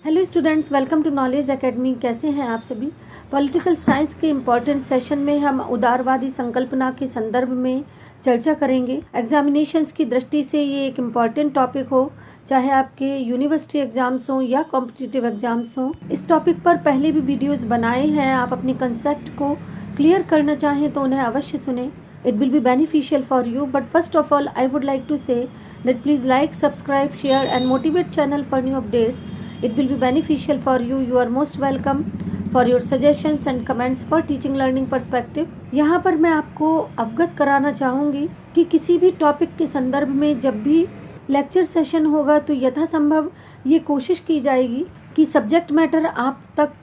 Hello students, welcome to Knowledge Academy. कैसे हैं आप सभी। पॉलिटिकल साइंस के इम्पॉर्टेंट सेशन में हम उदारवादी संकल्पना के संदर्भ में चर्चा करेंगे। एग्जामिनेशंस की दृष्टि से ये एक इम्पॉर्टेंट टॉपिक हो, चाहे आपके यूनिवर्सिटी एग्जाम्स हों या कॉम्पिटिटिव एग्जाम्स हों। इस टॉपिक पर पहले भी वीडियोज़ बनाए हैं। आप अपने कंसेप्ट को क्लियर करना चाहें तो उन्हें अवश्य सुने। It will be beneficial for you, but first of all I would like to say that please like, subscribe, share and motivate channel for new updates. It will be beneficial for you. You are most welcome for your suggestions and comments for teaching learning perspective. यहाँ पर मैं आपको अवगत कराना चाहूँगी कि किसी भी टॉपिक के संदर्भ में जब भी लेक्चर सेशन होगा तो यथासंभव ये कोशिश की जाएगी कि सब्जेक्ट मैटर आप तक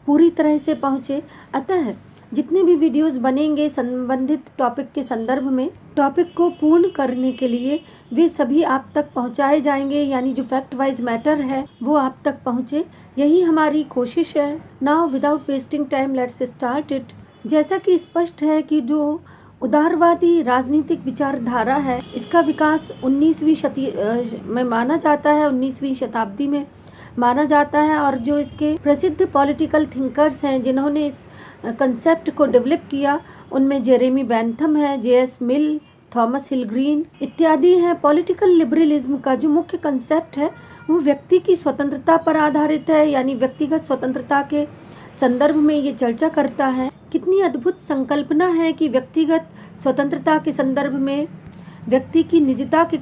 पूरी तरह से पहुँचे। अतः जितने भी वीडियोस बनेंगे संबंधित टॉपिक के संदर्भ में, टॉपिक को पूर्ण करने के लिए वे सभी आप तक पहुंचाए जाएंगे, यानी जो फैक्ट वाइज मैटर है वो आप तक पहुंचे, यही हमारी कोशिश है। Now without wasting time let's start it. जैसा कि स्पष्ट है कि जो उदारवादी राजनीतिक विचारधारा है इसका विकास 19वीं में माना जाता है, 19वीं शताब्दी में माना जाता है। और जो इसके प्रसिद्ध पॉलिटिकल थिंकर्स हैं जिन्होंने इस कंसेप्ट को डेवलप किया, उनमें जेरेमी बेंथम है, जे.एस. मिल, थॉमस हिल ग्रीन इत्यादि हैं। पॉलिटिकल लिबरलिज्म का जो मुख्य कंसेप्ट है वो व्यक्ति की स्वतंत्रता पर आधारित है, यानी व्यक्तिगत स्वतंत्रता के संदर्भ में ये चर्चा करता है। कितनी अद्भुत संकल्पना है कि व्यक्तिगत स्वतंत्रता के संदर्भ में, व्यक्ति की निजता के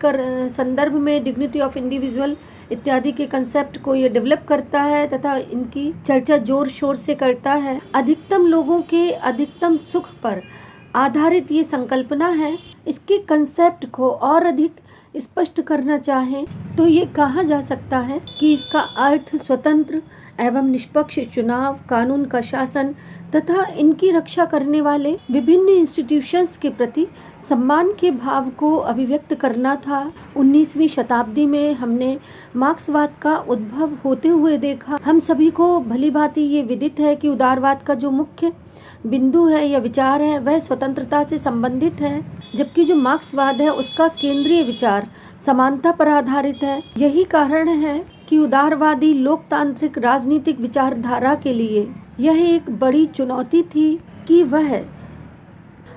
संदर्भ में, डिग्निटी ऑफ इंडिविजुअल इत्यादि के कंसेप्ट को ये डेवलप करता है तथा इनकी चर्चा जोर शोर से करता है। अधिकतम लोगों के अधिकतम सुख पर आधारित ये संकल्पना है। इसके कंसेप्ट को और अधिक स्पष्ट करना चाहें तो ये कहा जा सकता है कि इसका अर्थ स्वतंत्र एवं निष्पक्ष चुनाव, कानून का शासन तथा इनकी रक्षा करने वाले विभिन्न इंस्टीट्यूशंस के प्रति सम्मान के भाव को अभिव्यक्त करना था। 19वीं शताब्दी में हमने मार्क्सवाद का उद्भव होते हुए देखा। हम सभी को भली भांति ये विदित है कि उदारवाद का जो मुख्य बिंदु है या विचार है वह स्वतंत्रता से संबंधित है, जबकि जो मार्क्सवाद है उसका केंद्रीय विचार समानता पर आधारित है। यही कारण है कि उदारवादी लोकतांत्रिक राजनीतिक विचारधारा के लिए यह एक बड़ी चुनौती थी कि वह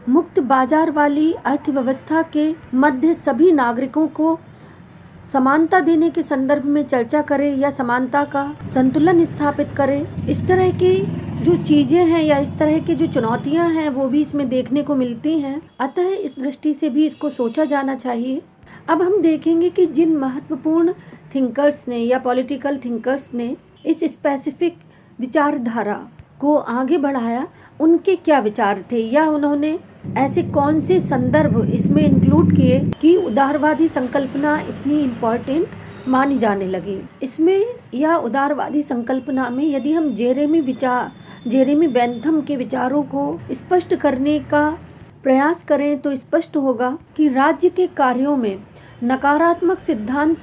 मुक्त बाजार वाली अर्थव्यवस्था के मध्य सभी नागरिकों को समानता देने के संदर्भ में चर्चा करे या समानता का संतुलन स्थापित करे। इस तरह की जो चीजें हैं या इस तरह की जो चुनौतियां हैं वो भी इसमें देखने को मिलती हैं। अतः इस दृष्टि से भी इसको सोचा जाना चाहिए। अब हम देखेंगे कि जिन महत्वपूर्ण थिंकर्स ने या पॉलिटिकल थिंकर्स ने इस स्पेसिफिक विचारधारा को आगे बढ़ाया, उनके क्या विचार थे या उन्होंने ऐसे कौन से संदर्भ इसमें इंक्लूड किए कि उदारवादी संकल्पना इतनी इम्पोर्टेंट मानी जाने लगी। इसमें या उदारवादी संकल्पना में यदि हम जेरेमी बेंथम के विचारों को स्पष्ट करने का प्रयास करें तो स्पष्ट होगा कि राज्य के कार्यों में नकारात्मक सिद्धांत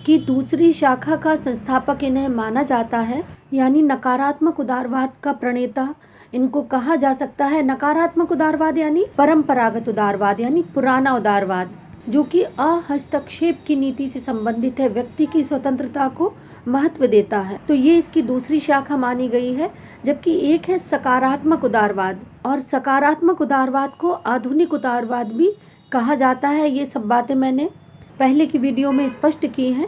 की दूसरी शाखा का संस्थापक इन्हें माना जाता है, यानी नकारात्मक उदारवाद का प्रणेता इनको कहा जा सकता है। नकारात्मक उदारवाद यानी परंपरागत उदारवाद, यानी पुराना उदारवाद, जो कि अहस्तक्षेप की नीति से संबंधित है, व्यक्ति की स्वतंत्रता को महत्व देता है, तो ये इसकी दूसरी शाखा मानी गई है। जबकि एक है सकारात्मक उदारवाद, और सकारात्मक उदारवाद को आधुनिक उदारवाद भी कहा जाता है। ये सब बातें मैंने पहले की वीडियो में स्पष्ट की हैं।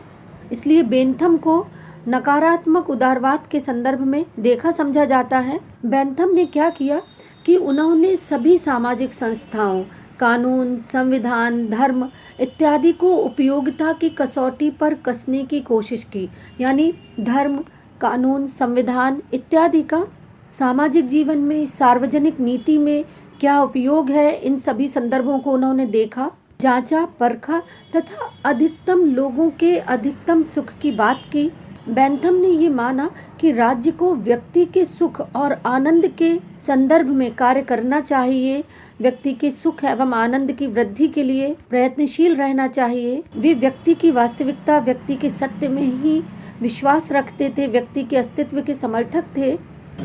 इसलिए बेंथम को नकारात्मक उदारवाद के संदर्भ में देखा समझा जाता है। बेंथम ने क्या किया कि उन्होंने सभी सामाजिक संस्थाओं, कानून, संविधान, धर्म इत्यादि को उपयोगिता की कसौटी पर कसने की कोशिश की, यानी धर्म, कानून, संविधान इत्यादि का सामाजिक जीवन में, सार्वजनिक नीति में क्या उपयोग है, इन सभी संदर्भों को उन्होंने देखा, जांचा, परखा तथा अधिकतम लोगों के अधिकतम सुख की बात की। बेंथम ने ये माना कि राज्य को व्यक्ति के सुख और आनंद के संदर्भ में कार्य करना चाहिए, व्यक्ति के सुख एवं आनंद की वृद्धि के लिए प्रयत्नशील रहना चाहिए। वे व्यक्ति की वास्तविकता, व्यक्ति के सत्य में ही विश्वास रखते थे, व्यक्ति के अस्तित्व के समर्थक थे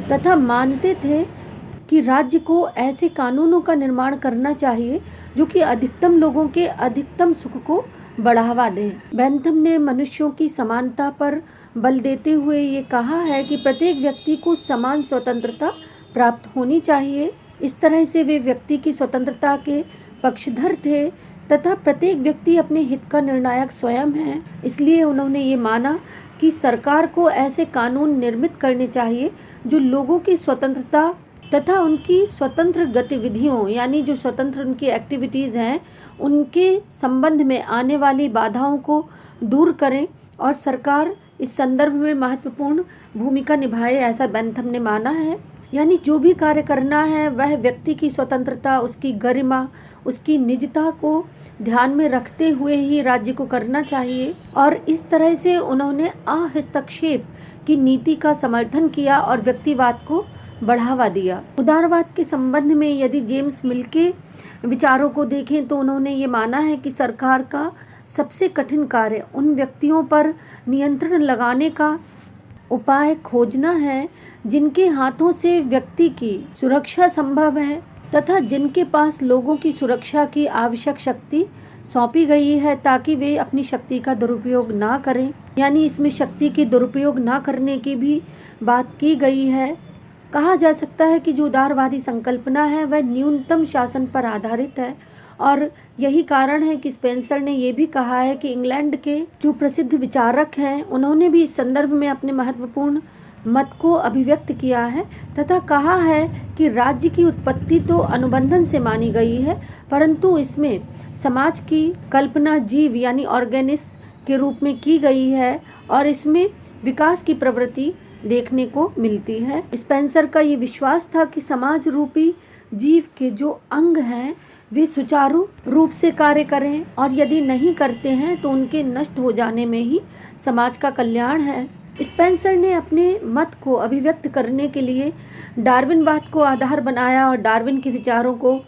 तथा मानते थे कि राज्य को ऐसे कानूनों का निर्माण करना चाहिए जो कि अधिकतम लोगों के अधिकतम सुख को बढ़ावा दें। बेंथम ने मनुष्यों की समानता पर बल देते हुए ये कहा है कि प्रत्येक व्यक्ति को समान स्वतंत्रता प्राप्त होनी चाहिए। इस तरह से वे व्यक्ति की स्वतंत्रता के पक्षधर थे तथा प्रत्येक व्यक्ति अपने हित का निर्णायक स्वयं है। इसलिए उन्होंने ये माना कि सरकार को ऐसे कानून निर्मित करने चाहिए जो लोगों की स्वतंत्रता तथा उनकी स्वतंत्र गतिविधियों यानी जो स्वतंत्र उनकी एक्टिविटीज़ हैं उनके संबंध में आने वाली बाधाओं को दूर करें और सरकार इस संदर्भ में महत्वपूर्ण भूमिका निभाए, ऐसा बेंथम ने माना है। यानी जो भी कार्य करना है वह व्यक्ति की स्वतंत्रता, उसकी गरिमा, उसकी निजता को ध्यान में रखते हुए ही राज्य को करना चाहिए और इस तरह से उन्होंने अहस्तक्षेप की नीति का समर्थन किया और व्यक्तिवाद को बढ़ावा दिया। उदारवाद के संबंध में यदि जेम्स मिल के विचारों को देखें तो उन्होंने ये माना है कि सरकार का सबसे कठिन कार्य उन व्यक्तियों पर नियंत्रण लगाने का उपाय खोजना है जिनके हाथों से व्यक्ति की सुरक्षा संभव है तथा जिनके पास लोगों की सुरक्षा की आवश्यक शक्ति सौंपी गई है ताकि वे अपनी शक्ति का दुरुपयोग ना करें। यानी इसमें शक्ति के दुरुपयोग ना करने की भी बात की गई है। कहा जा सकता है कि जो उदारवादी संकल्पना है वह न्यूनतम शासन पर आधारित है और यही कारण है कि स्पेंसर ने यह भी कहा है कि इंग्लैंड के जो प्रसिद्ध विचारक हैं उन्होंने भी इस संदर्भ में अपने महत्वपूर्ण मत को अभिव्यक्त किया है तथा कहा है कि राज्य की उत्पत्ति तो अनुबंधन से मानी गई है परंतु इसमें समाज की कल्पना जीव यानी ऑर्गेनिस के रूप में की गई है और इसमें विकास की प्रवृत्ति देखने को मिलती है। स्पेंसर का ये विश्वास था कि समाज रूपी जीव के जो अंग हैं वे सुचारू रूप से कार्य करें और यदि नहीं करते हैं तो उनके नष्ट हो जाने में ही समाज का कल्याण है। स्पेंसर ने अपने मत को अभिव्यक्त करने के लिए डार्विनवाद को आधार बनाया और डार्विन के विचारों को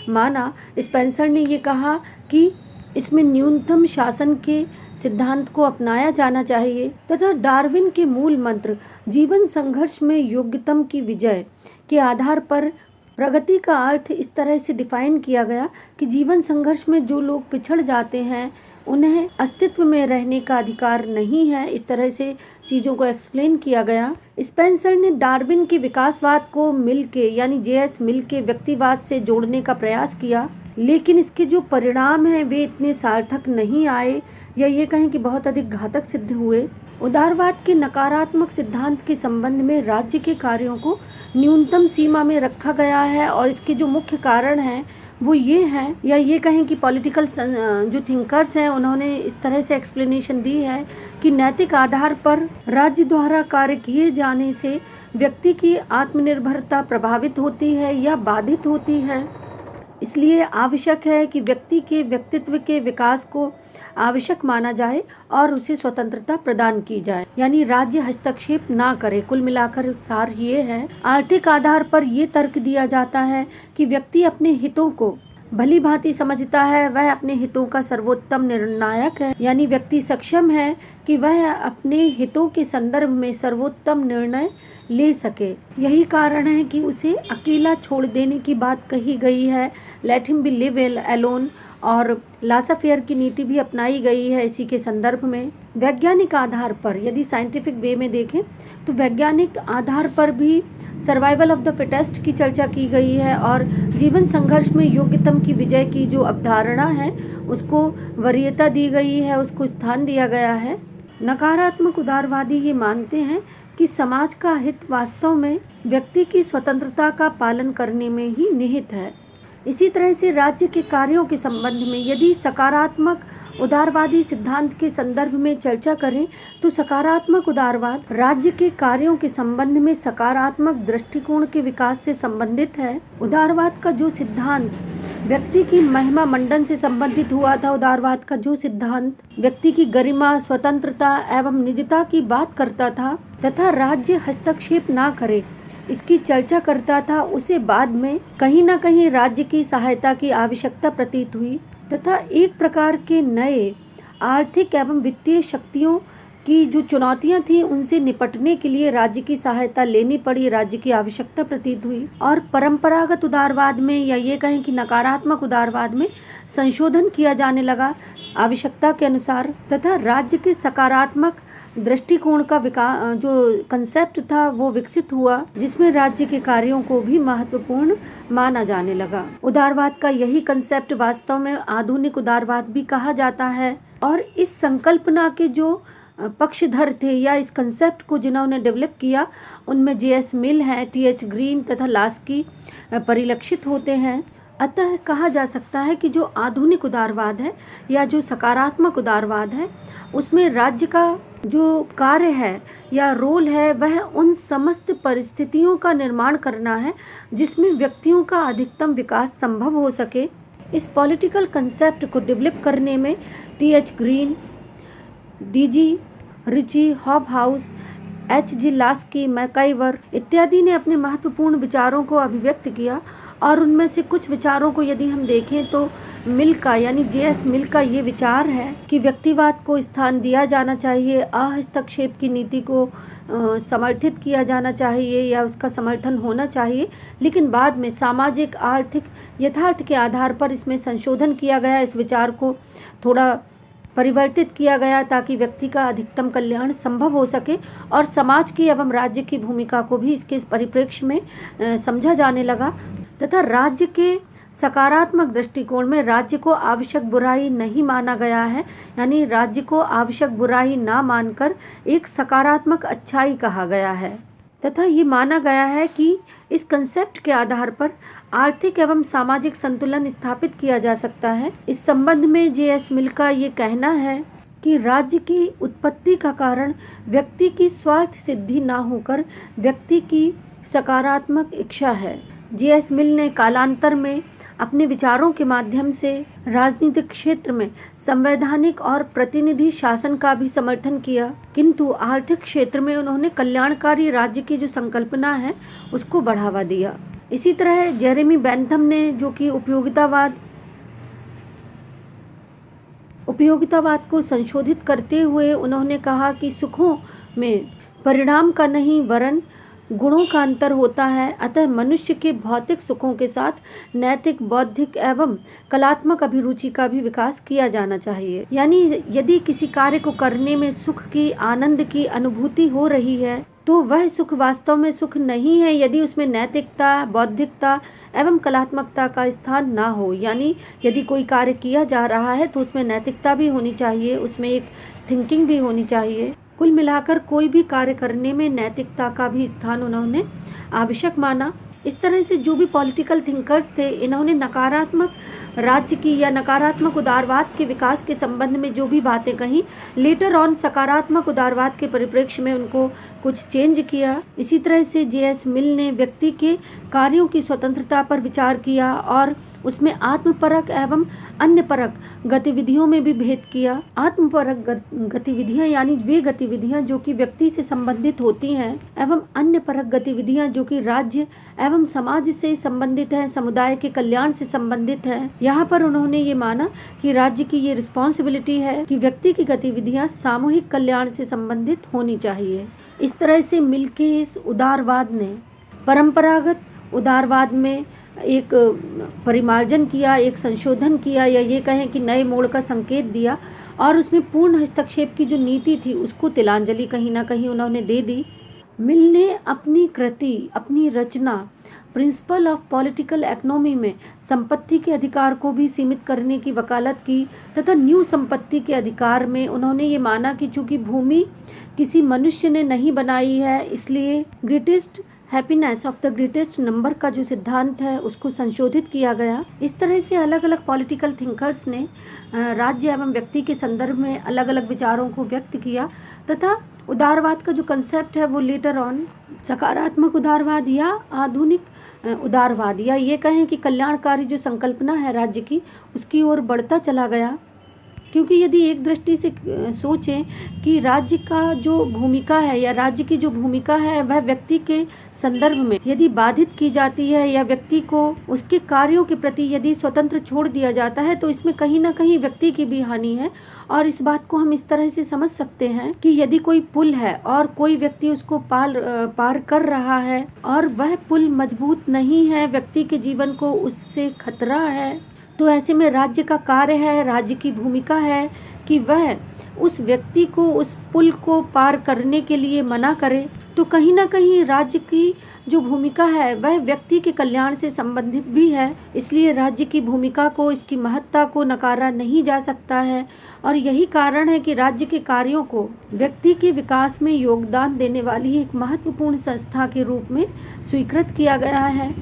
माना। स्पेंसर ने ये कहा कि इसमें न्यूनतम शासन के सिद्धांत को अपनाया जाना चाहिए तथा डार्विन के मूल मंत्र जीवन संघर्ष में योग्यतम की विजय के आधार पर प्रगति का अर्थ इस तरह से डिफाइन किया गया कि जीवन संघर्ष में जो लोग पिछड़ जाते हैं उन्हें अस्तित्व में रहने का अधिकार नहीं है। इस तरह से चीज़ों को एक्सप्लेन किया गया। स्पेंसर ने डार्विन के विकासवाद को मिल के यानी जेएस मिल के व्यक्तिवाद से जोड़ने का प्रयास किया लेकिन इसके जो परिणाम हैं वे इतने सार्थक नहीं आए या ये कहें कि बहुत अधिक घातक सिद्ध हुए। उदारवाद के नकारात्मक सिद्धांत के संबंध में राज्य के कार्यों को न्यूनतम सीमा में रखा गया है और इसके जो मुख्य कारण हैं वो ये हैं या ये कहें कि पॉलिटिकल जो थिंकर्स हैं उन्होंने इस तरह से एक्सप्लेनेशन दी है कि नैतिक आधार पर राज्य द्वारा कार्य किए जाने से व्यक्ति की आत्मनिर्भरता प्रभावित होती है या बाधित होती है। इसलिए आवश्यक है कि व्यक्ति के व्यक्तित्व के विकास को आवश्यक माना जाए और उसे स्वतंत्रता प्रदान की जाए यानी राज्य हस्तक्षेप ना करे। कुल मिलाकर सार ये है। आर्थिक आधार पर ये तर्क दिया जाता है कि व्यक्ति अपने हितों को भली भांति समझता है, वह अपने हितों का सर्वोत्तम निर्णायक है यानी व्यक्ति सक्षम है कि वह अपने हितों के संदर्भ में सर्वोत्तम निर्णय ले सके। यही कारण है कि उसे अकेला छोड़ देने की बात कही गई है, let him be live alone, और लासाफेयर की नीति भी अपनाई गई है इसी के संदर्भ में। वैज्ञानिक आधार पर यदि साइंटिफिक वे में देखें तो वैज्ञानिक आधार पर भी सर्वाइवल ऑफ द फिटेस्ट की चर्चा की गई है और जीवन संघर्ष में योग्यतम की विजय की जो अवधारणा है उसको वरीयता दी गई है, उसको स्थान दिया गया है। नकारात्मक उदारवादी ये मानते हैं कि समाज का हित वास्तव में व्यक्ति की स्वतंत्रता का पालन करने में ही निहित है। इसी तरह से राज्य के कार्यों के संबंध में यदि सकारात्मक उदारवादी सिद्धांत के संदर्भ में चर्चा करें तो सकारात्मक उदारवाद राज्य के कार्यों के संबंध में सकारात्मक दृष्टिकोण के विकास से संबंधित है। उदारवाद का जो सिद्धांत व्यक्ति की महिमा मंडन से संबंधित हुआ था, उदारवाद का जो सिद्धांत व्यक्ति की गरिमा, स्वतंत्रता एवं निजता की बात करता था तथा राज्य हस्तक्षेप ना करे इसकी चर्चा करता था, उसे बाद में कहीं न कहीं राज्य की सहायता की आवश्यकता प्रतीत हुई तथा एक प्रकार के नए आर्थिक एवं वित्तीय शक्तियों की जो चुनौतियां थी उनसे निपटने के लिए राज्य की सहायता लेनी पड़ी, राज्य की आवश्यकता प्रतीत हुई। और परंपरागत उदारवाद में या ये कहें कि नकारात्मक उदारवाद में संशोधन किया जाने लगा आवश्यकता के अनुसार तथा राज्य के सकारात्मक दृष्टिकोण का विकास जो कंसेप्ट था वो विकसित हुआ, जिसमें राज्य के कार्यों को भी महत्वपूर्ण माना जाने लगा। उदारवाद का यही कंसेप्ट वास्तव में आधुनिक उदारवाद भी कहा जाता है और इस संकल्पना के जो पक्षधर थे या इस कंसेप्ट को जिन्होंने डेवलप किया उनमें J.S. मिल है, T.H. ग्रीन तथा लास्की परिलक्षित होते हैं। अतः कहा जा सकता है कि जो आधुनिक उदारवाद है या जो सकारात्मक उदारवाद है उसमें राज्य का जो कार्य है या रोल है वह उन समस्त परिस्थितियों का निर्माण करना है जिसमें व्यक्तियों का अधिकतम विकास संभव हो सके। इस पॉलिटिकल कंसेप्ट को डेवलप करने में T.H. Green, D.G. Ritchie, Hobhouse, H.G. Laski, MacIver इत्यादि ने अपने महत्वपूर्ण विचारों को अभिव्यक्त किया और उनमें से कुछ विचारों को यदि हम देखें तो मिल का यानी J.S. मिल का ये विचार है कि व्यक्तिवाद को स्थान दिया जाना चाहिए, अहस्तक्षेप की नीति को समर्थित किया जाना चाहिए या उसका समर्थन होना चाहिए, लेकिन बाद में सामाजिक आर्थिक यथार्थ के आधार पर इसमें संशोधन किया गया, इस विचार को थोड़ा परिवर्तित किया गया ताकि व्यक्ति का अधिकतम कल्याण संभव हो सके और समाज की एवं राज्य की भूमिका को भी इसके परिप्रेक्ष्य में समझा जाने लगा तथा राज्य के सकारात्मक दृष्टिकोण में राज्य को आवश्यक बुराई नहीं माना गया है, यानी राज्य को आवश्यक बुराई ना मानकर एक सकारात्मक अच्छाई कहा गया है तथा ये माना गया है कि इस कंसेप्ट के आधार पर आर्थिक एवं सामाजिक संतुलन स्थापित किया जा सकता है। इस संबंध में J.S. मिल का ये कहना है कि राज्य की उत्पत्ति का कारण व्यक्ति की स्वार्थ सिद्धि ना होकर व्यक्ति की सकारात्मक इच्छा है। J.S. मिल ने कालांतर में अपने विचारों के माध्यम से राजनीतिक क्षेत्र में संवैधानिक और प्रतिनिधि शासन का भी समर्थन किया, किंतु आर्थिक क्षेत्र में उन्होंने कल्याणकारी राज्य की जो संकल्पना है उसको बढ़ावा दिया। इसी तरह जेरेमी बेंथम ने जो कि उपयोगितावाद को संशोधित करते हुए उन्होंने कहा कि सुखों में परिणाम का नहीं वरन गुणों का अंतर होता है, अतः मनुष्य के भौतिक सुखों के साथ नैतिक, बौद्धिक एवं कलात्मक अभिरुचि का भी विकास किया जाना चाहिए। यानी यदि किसी कार्य को करने में सुख की, आनंद की अनुभूति हो रही है तो वह सुख वास्तव में सुख नहीं है यदि उसमें नैतिकता, बौद्धिकता एवं कलात्मकता का स्थान ना हो। यानी यदि कोई कार्य किया जा रहा है तो उसमें नैतिकता भी होनी चाहिए, उसमें एक थिंकिंग भी होनी चाहिए। कुल मिलाकर कोई भी कार्य करने में नैतिकता का भी स्थान उन्होंने आवश्यक माना। इस तरह से जो भी पॉलिटिकल थिंकर्स थे इन्होंने नकारात्मक राज्य की या नकारात्मक उदारवाद के विकास के संबंध में जो भी बातें कही, लेटर ऑन सकारात्मक उदारवाद के परिप्रेक्ष्य में उनको कुछ चेंज किया। इसी तरह से J.S. मिल ने व्यक्ति के कार्यों की स्वतंत्रता पर विचार किया और उसमें आत्मपरक एवं अन्यपरक गतिविधियों में भी भेद किया। आत्मपरक गतिविधियां यानी वे गतिविधियां जो कि व्यक्ति से संबंधित होती हैं एवं अन्यपरक गतिविधियां जो कि राज्य एवं समाज से संबंधित हैं, समुदाय के कल्याण से संबंधित हैं। यहाँ पर उन्होंने ये माना कि राज्य की ये रिस्पॉन्सिबिलिटी है कि व्यक्ति की गतिविधियां सामूहिक कल्याण से संबंधित होनी चाहिए। इस तरह से मिलके इस उदारवाद ने परंपरागत उदारवाद में एक परिमार्जन किया, एक संशोधन किया या ये कहें कि नए मोड़ का संकेत दिया और उसमें पूर्ण हस्तक्षेप की जो नीति थी उसको तिलांजलि कहीं ना कहीं उन्होंने दे दी। मिल ने अपनी कृति, अपनी रचना प्रिंसिपल ऑफ पॉलिटिकल इकोनॉमी में संपत्ति के अधिकार को भी सीमित करने की वकालत की तथा न्यू संपत्ति के अधिकार में उन्होंने ये माना कि चूंकि भूमि किसी मनुष्य ने नहीं बनाई है इसलिए greatest happiness of the greatest number का जो सिद्धांत है उसको संशोधित किया गया। इस तरह से अलग अलग पॉलिटिकल थिंकर्स ने राज्य एवं व्यक्ति के संदर्भ में अलग अलग विचारों को व्यक्त किया तथा उदारवाद का जो कंसेप्ट है वो लेटर ऑन सकारात्मक उदारवाद या आधुनिक उदारवाद या ये कहें कि कल्याणकारी जो संकल्पना है राज्य की उसकी ओर बढ़ता चला गया। क्योंकि यदि एक दृष्टि से सोचें कि राज्य का जो भूमिका है या राज्य की जो भूमिका है वह व्यक्ति के संदर्भ में यदि बाधित की जाती है या व्यक्ति को उसके कार्यों के प्रति यदि स्वतंत्र छोड़ दिया जाता है तो इसमें कहीं ना कहीं व्यक्ति की भी हानि है। और इस बात को हम इस तरह से समझ सकते हैं कि यदि कोई पुल है और कोई व्यक्ति उसको पार कर रहा है और वह पुल मजबूत नहीं है, व्यक्ति के जीवन को उससे खतरा है, तो ऐसे में राज्य का कार्य है, राज्य की भूमिका है कि वह उस व्यक्ति को उस पुल को पार करने के लिए मना करे। तो कहीं ना कहीं राज्य की जो भूमिका है वह व्यक्ति के कल्याण से संबंधित भी है, इसलिए राज्य की भूमिका को, इसकी महत्ता को नकारा नहीं जा सकता है। और यही कारण है कि राज्य के कार्यों को व्यक्ति के विकास में योगदान देने वाली एक महत्वपूर्ण संस्था के रूप में स्वीकृत किया गया है।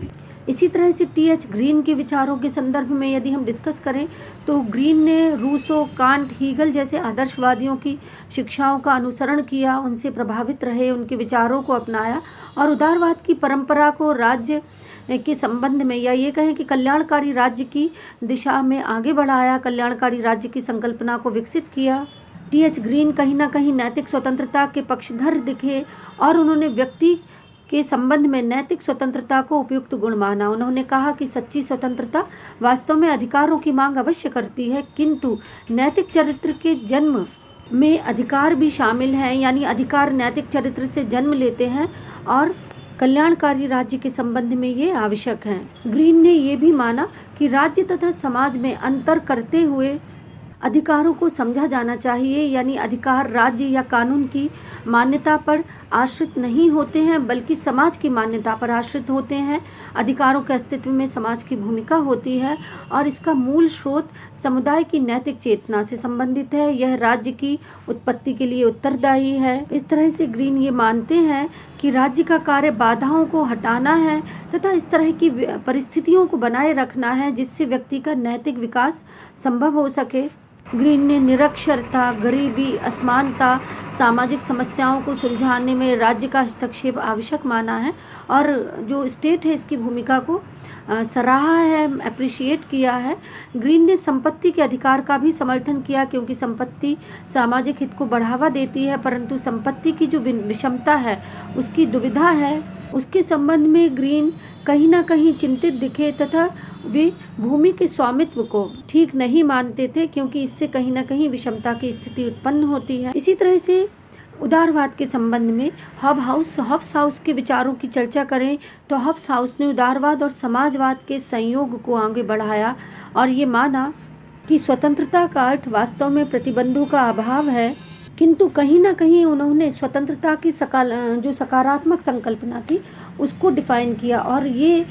इसी तरह से टी.एच. ग्रीन के विचारों के संदर्भ में यदि हम डिस्कस करें तो ग्रीन ने रूसो, कांट, हीगल जैसे आदर्शवादियों की शिक्षाओं का अनुसरण किया, उनसे प्रभावित रहे, उनके विचारों को अपनाया और उदारवाद की परंपरा को राज्य के संबंध में, या ये कहें कि कल्याणकारी राज्य की दिशा में आगे बढ़ाया, कल्याणकारी राज्य की संकल्पना को विकसित किया। टी.एच. ग्रीन कहीं ना कहीं नैतिक स्वतंत्रता के पक्षधर दिखे और उन्होंने व्यक्ति के संबंध में नैतिक स्वतंत्रता को उपयुक्त गुण माना। उन्होंने कहा कि सच्ची स्वतंत्रता वास्तव में अधिकारों की मांग अवश्य करती है, किंतु नैतिक चरित्र के जन्म में अधिकार भी शामिल हैं, यानी अधिकार नैतिक चरित्र से जन्म लेते हैं और कल्याणकारी राज्य के संबंध में ये आवश्यक हैं। ग्रीन ने ये भी माना कि राज्य तथा समाज में अंतर करते हुए अधिकारों को समझा जाना चाहिए, यानी अधिकार राज्य या कानून की मान्यता पर आश्रित नहीं होते हैं बल्कि समाज की मान्यता पर आश्रित होते हैं। अधिकारों के अस्तित्व में समाज की भूमिका होती है और इसका मूल स्रोत समुदाय की नैतिक चेतना से संबंधित है। यह राज्य की उत्पत्ति के लिए उत्तरदायी है। इस तरह से ग्रीन ये मानते हैं कि राज्य का कार्य बाधाओं को हटाना है तथा इस तरह की परिस्थितियों को बनाए रखना है जिससे व्यक्ति का नैतिक विकास संभव हो सके। ग्रीन ने निरक्षरता, गरीबी, असमानता, सामाजिक समस्याओं को सुलझाने में राज्य का हस्तक्षेप आवश्यक माना है और जो स्टेट है इसकी भूमिका को सराहा है, अप्रिशिएट किया है। ग्रीन ने संपत्ति के अधिकार का भी समर्थन किया क्योंकि संपत्ति सामाजिक हित को बढ़ावा देती है, परंतु संपत्ति की जो विषमता है, उसकी दुविधा है, उसके संबंध में ग्रीन कहीं ना कहीं चिंतित दिखे तथा वे भूमि के स्वामित्व को ठीक नहीं मानते थे क्योंकि इससे कहीं ना कहीं विषमता की स्थिति उत्पन्न होती है। इसी तरह से उदारवाद के संबंध में हॉब्स हाउस के विचारों की चर्चा करें तो हॉब्स हाउस ने उदारवाद और समाजवाद के संयोग को आगे बढ़ाया और ये माना कि स्वतंत्रता का अर्थ वास्तव में प्रतिबंधों का अभाव है, किंतु कहीं ना कहीं उन्होंने स्वतंत्रता की जो सकारात्मक संकल्पना थी उसको डिफाइन किया और ये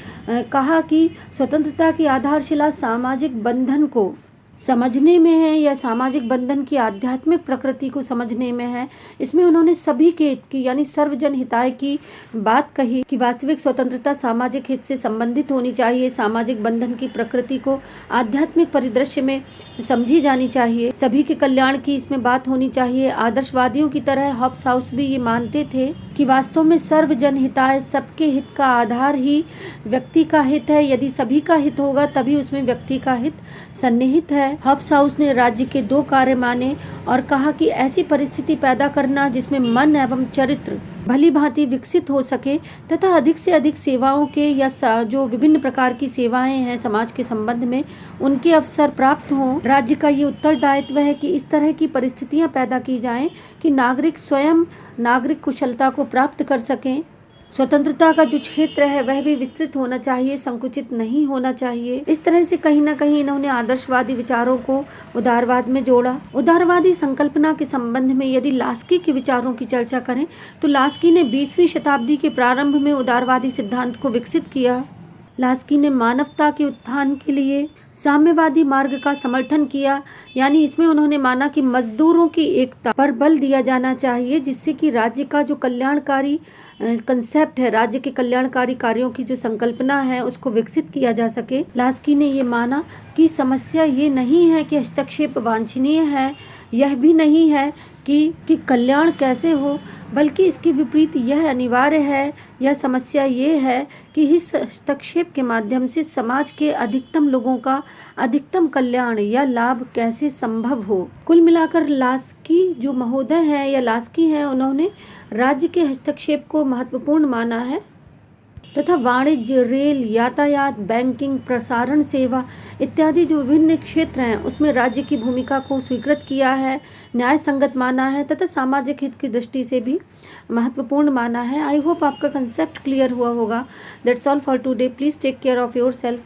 कहा कि स्वतंत्रता की आधारशिला सामाजिक बंधन को समझने में है या सामाजिक बंधन की आध्यात्मिक प्रकृति को समझने में है। इसमें उन्होंने सभी के हित की यानी सर्वजन हिताय की बात कही कि वास्तविक स्वतंत्रता सामाजिक हित से संबंधित होनी चाहिए, सामाजिक बंधन की प्रकृति को आध्यात्मिक परिदृश्य में समझी जानी चाहिए, सभी के कल्याण की इसमें बात होनी चाहिए। आदर्शवादियों की तरह हॉब्स हाउस भी ये मानते थे कि वास्तव में सर्वजन हिताय, सबके हित का आधार ही व्यक्ति का हित है। यदि सभी का हित होगा तभी उसमें व्यक्ति का हित सन्निहित है। हॉब्स हाउस ने राज्य के 2 कार्य माने और कहा कि ऐसी परिस्थिति पैदा करना जिसमें मन एवं चरित्र भली भांति विकसित हो सके तथा अधिक से अधिक सेवाओं के या जो विभिन्न प्रकार की सेवाएं हैं समाज के संबंध में उनके अवसर प्राप्त हों। राज्य का ये उत्तरदायित्व है कि इस तरह की परिस्थितियां पैदा की जाएं कि नागरिक स्वयं नागरिक कुशलता को प्राप्त कर सकें। स्वतंत्रता का जो क्षेत्र है वह भी विस्तृत होना चाहिए, संकुचित नहीं होना चाहिए। इस तरह से कहीं ना कहीं इन्होंने आदर्शवादी विचारों को उदारवाद में जोड़ा। उदारवादी संकल्पना के संबंध में यदि लास्की के विचारों की चर्चा करें तो लास्की ने 20वीं शताब्दी के प्रारंभ में उदारवादी सिद्धांत को विकसित किया। लास्की ने मानवता के उत्थान के लिए साम्यवादी मार्ग का समर्थन किया, यानी इसमें उन्होंने माना कि मजदूरों की एकता पर बल दिया जाना चाहिए जिससे कि राज्य का जो कल्याणकारी कंसेप्ट है, राज्य के कल्याणकारी कार्यों की जो संकल्पना है उसको विकसित किया जा सके। लास्की ने ये माना कि समस्या ये नहीं है कि हस्तक्षेप वांछनीय है, यह भी नहीं है कि कल्याण कैसे हो, बल्कि इसके विपरीत यह अनिवार्य है। यह समस्या ये है कि इस हस्तक्षेप के माध्यम से समाज के अधिकतम लोगों का अधिकतम कल्याण या लाभ कैसे संभव हो। कुल मिलाकर लास्की जो महोदय हैं या लास्की हैं, उन्होंने राज्य के हस्तक्षेप को महत्वपूर्ण माना है तथा वाणिज्य, रेल, यातायात, बैंकिंग, प्रसारण सेवा इत्यादि जो विभिन्न क्षेत्र हैं उसमें राज्य की भूमिका को स्वीकृत किया है, न्याय संगत माना है तथा सामाजिक हित की दृष्टि से भी महत्वपूर्ण माना है। आई होप आपका कंसेप्ट क्लियर हुआ होगा। That's all for today. Please take care of your self.